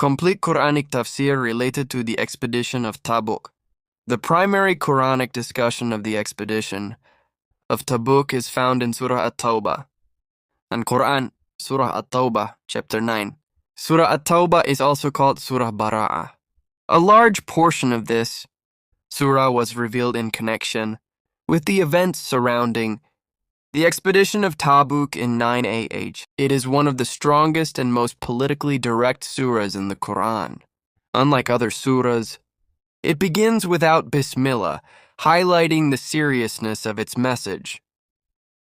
Complete Quranic Tafsir related to the expedition of Tabuk. The primary Quranic discussion of the expedition of Tabuk is found in Surah At-Tawbah. And Quran, Surah At-Tawbah, chapter 9. Surah At-Tawbah is also called Surah Bara'ah. A large portion of this surah was revealed in connection with the events surrounding the expedition of Tabuk in 9 AH. It is one of the strongest and most politically direct surahs in the Quran. Unlike other surahs, it begins without Bismillah, highlighting the seriousness of its message.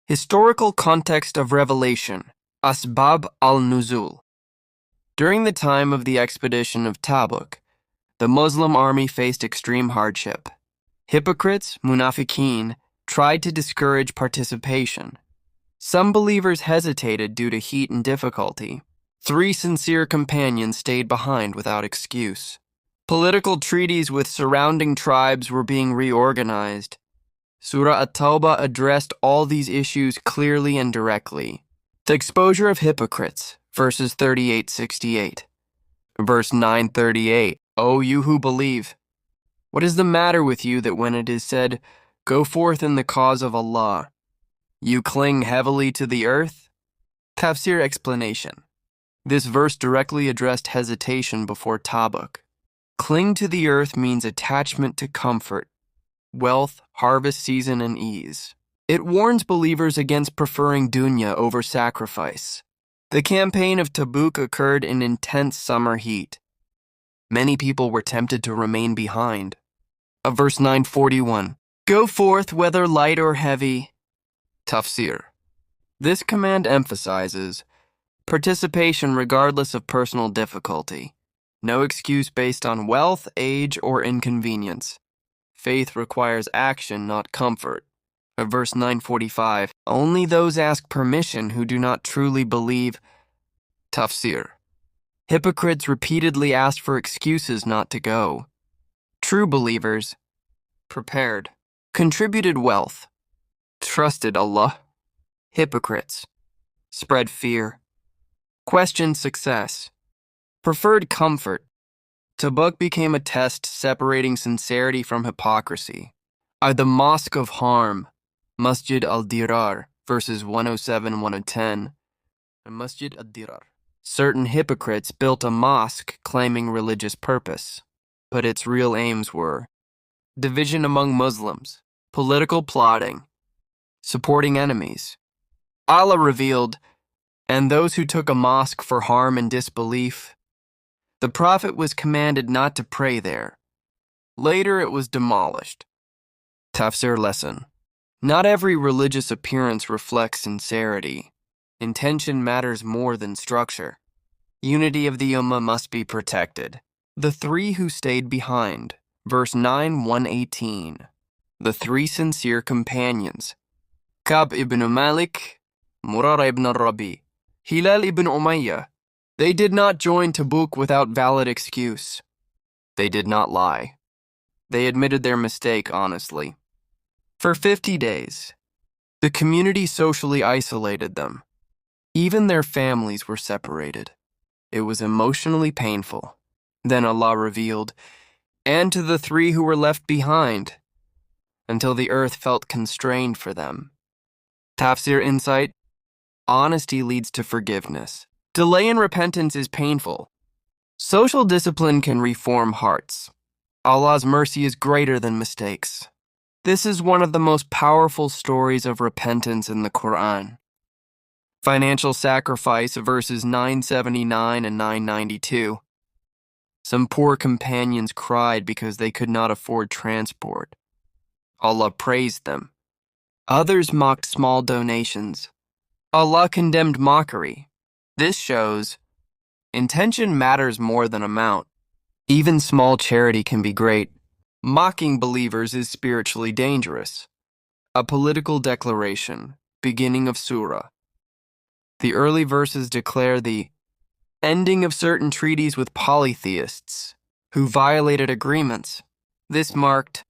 Historical context of revelation, Asbab al-Nuzul. During the time of the expedition of Tabuk, the Muslim army faced extreme hardship. Hypocrites, munafiqeen, tried to discourage participation. Some believers hesitated due to heat and difficulty. 3 sincere companions stayed behind without excuse. Political treaties with surrounding tribes were being reorganized. Surah At-Tawbah addressed all these issues clearly and directly. The exposure of hypocrites, verses 38-68. Verse 9-38. O you who believe, what is the matter with you that when it is said, go forth in the cause of Allah, you cling heavily to the earth? Tafsir explanation. This verse directly addressed hesitation before Tabuk. Cling to the earth means attachment to comfort, wealth, harvest season, and ease. It warns believers against preferring dunya over sacrifice. The campaign of Tabuk occurred in intense summer heat. Many people were tempted to remain behind. Verse 941. Go forth whether light or heavy. Tafsir. This command emphasizes participation regardless of personal difficulty. No excuse based on wealth, age, or inconvenience. Faith requires action, not comfort. Verse 945. Only those ask permission who do not truly believe. Tafsir. Hypocrites repeatedly asked for excuses not to go. True believers prepared, contributed wealth, trusted Allah. Hypocrites spread fear, questioned success, preferred comfort. Tabuk became a test separating sincerity from hypocrisy. The Mosque of Harm, Masjid al-Dirar, verses 107-110, and Masjid al-Dirar. Certain hypocrites built a mosque claiming religious purpose, but its real aims were division among Muslims, political plotting, supporting enemies. Allah revealed, and those who took a mosque for harm and disbelief, the Prophet was commanded not to pray there. Later it was demolished. Tafsir lesson. Not every religious appearance reflects sincerity. Intention matters more than structure. Unity of the Ummah must be protected. The 3 who stayed behind. Verse 9-118. The 3 sincere companions. Ka'b ibn Malik, Murara ibn Rabi, Hilal ibn Umayyah. They did not join Tabuk without valid excuse. They did not lie. They admitted their mistake honestly. For 50 days, the community socially isolated them. Even their families were separated. It was emotionally painful. Then Allah revealed, and to the 3 who were left behind, until the earth felt constrained for them. Tafsir insight. Honesty leads to forgiveness. Delay in repentance is painful. Social discipline can reform hearts. Allah's mercy is greater than mistakes. This is one of the most powerful stories of repentance in the Quran. Financial sacrifice, verses 979 and 992. Some poor companions cried because they could not afford transport. Allah praised them. Others mocked small donations. Allah condemned mockery. This shows intention matters more than amount. Even small charity can be great. Mocking believers is spiritually dangerous. A political declaration, beginning of surah. The early verses declare the ending of certain treaties with polytheists who violated agreements. This marked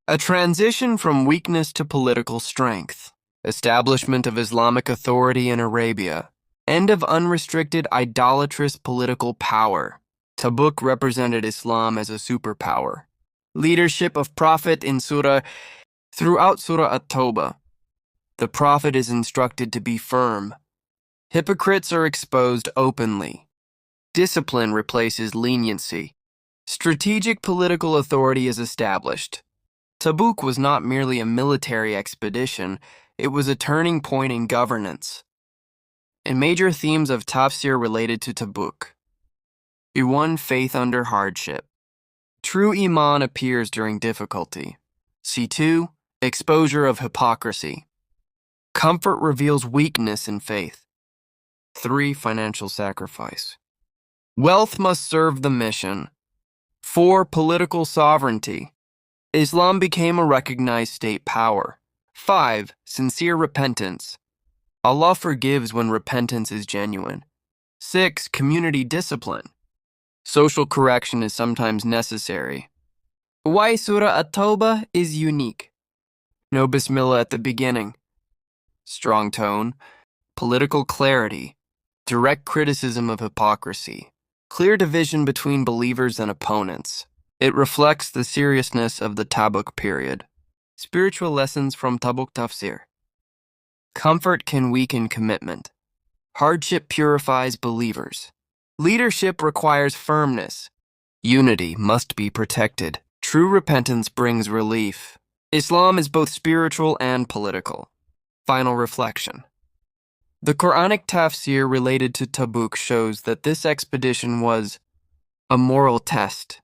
a transition from weakness to political strength, establishment of Islamic authority in Arabia, end of unrestricted idolatrous political power. Tabuk represented Islam as a superpower. Leadership of Prophet in Surah. Throughout Surah At-Tawbah, the Prophet is instructed to be firm. Hypocrites are exposed openly. Discipline replaces leniency. Strategic political authority is established. Tabuk was not merely a military expedition, it was a turning point in governance. And major themes of Tafsir related to Tabuk. 1. Faith under hardship. True Iman appears during difficulty. C2. Exposure of hypocrisy. Comfort reveals weakness in faith. 3. Financial sacrifice. Wealth must serve the mission. 4. Political sovereignty. Islam became a recognized state power. 5. Sincere repentance. Allah forgives when repentance is genuine. 6. Community discipline. Social correction is sometimes necessary. Why Surah At-Tawbah is unique. No Bismillah at the beginning. Strong tone. Political clarity. Direct criticism of hypocrisy. Clear division between believers and opponents. It reflects the seriousness of the Tabuk period. Spiritual lessons from Tabuk Tafsir. Comfort can weaken commitment. Hardship purifies believers. Leadership requires firmness. Unity must be protected. True repentance brings relief. Islam is both spiritual and political. Final reflection. The Quranic tafsir related to Tabuk shows that this expedition was a moral test,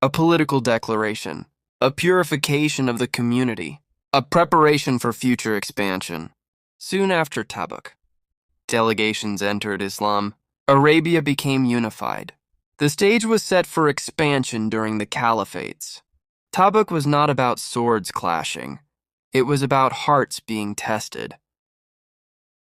a political declaration, a purification of the community, a preparation for future expansion. Soon after Tabuk, delegations entered Islam. Arabia became unified. The stage was set for expansion during the caliphates. Tabuk was not about swords clashing. It was about hearts being tested.